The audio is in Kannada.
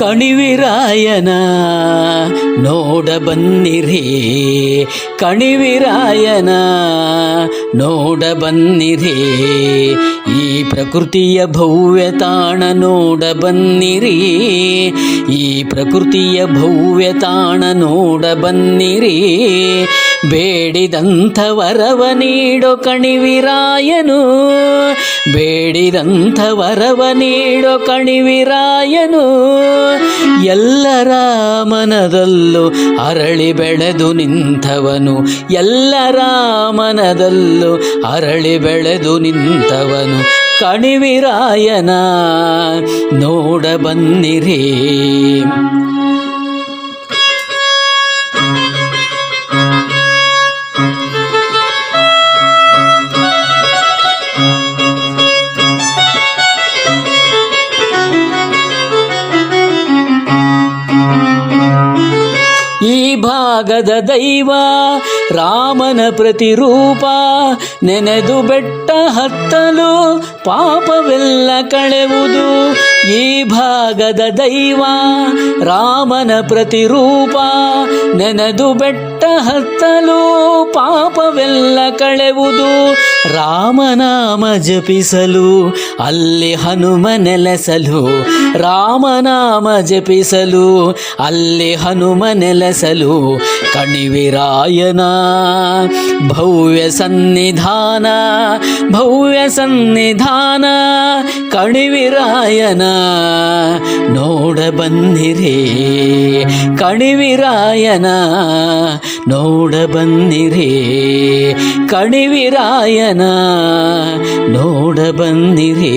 ಕಣಿವಿರಾಯನ ನೋಡ ಬನ್ನಿರಿ, ಕಣಿವಿರಾಯನ ನೋಡ ಬನ್ನಿರಿ, ಈ ಪ್ರಕೃತಿಯ ಭವ್ಯ ತಾಣ ನೋಡ ಬನ್ನಿರಿ, ಈ ಪ್ರಕೃತಿಯ ಭವ್ಯ ತಾಣ ನೋಡ ಬನ್ನಿರಿ, ಬೇಡಿದಂಥ ವರವ ನೀಡೋ ಕಣಿವಿರಾಯನು, ಬೇಡಿದಂಥ ವರವ ನೀಡೋ ಕಣಿವಿರಾಯನು, ಎಲ್ಲರ ಮನದಲ್ಲೂ ಅರಳಿ ಬೆಳೆದು ನಿಂತವನು, ಎಲ್ಲರ ಮನದಲ್ಲೂ ಅರಳಿ ಬೆಳೆದು ನಿಂತವನು, ಕಣಿವಿರಾಯನ ನೋಡ ಬನ್ನಿರಿ. ಈ ಭಾಗದ ದೈವ ರಾಮನ ಪ್ರತಿರೂಪ, ನೆನೆದು ಬೆಟ್ಟ ಹತ್ತಲು ಪಾಪವೆಲ್ಲ ಕಳೆವುದು. ಈ ಭಾಗದ ದೈವ ರಾಮನ ಪ್ರತಿರೂಪ, ನೆನೆದು ಬೆಟ್ಟ ಹತ್ತಲು ಪಾಪವೆಲ್ಲ ಕಳೆವುದು. ರಾಮನಾಮ ಜಪಿಸಲು ಅಲ್ಲಿ ಹನುಮ ನೆಲೆಸಲು, ರಾಮನಾಮ ಜಪಿಸಲು ಅಲ್ಲಿ ಹನುಮ ನೆಲೆಸಲು, ಕಣಿವಿರಾಯನ ಭವ್ಯ ಸನ್ನಿಧಾನ, ಭವ್ಯ ಸನ್ನಿಧಾನ, ಕಣಿವಿರಾಯನ ನೋಡ ಬನ್ನಿರಿ, ಕಣಿವಿರಾಯನ ನೋಡ ಬನ್ನಿರಿ, ಕಣಿವಿರಾಯನ ನೋಡ ಬನ್ನಿರಿ.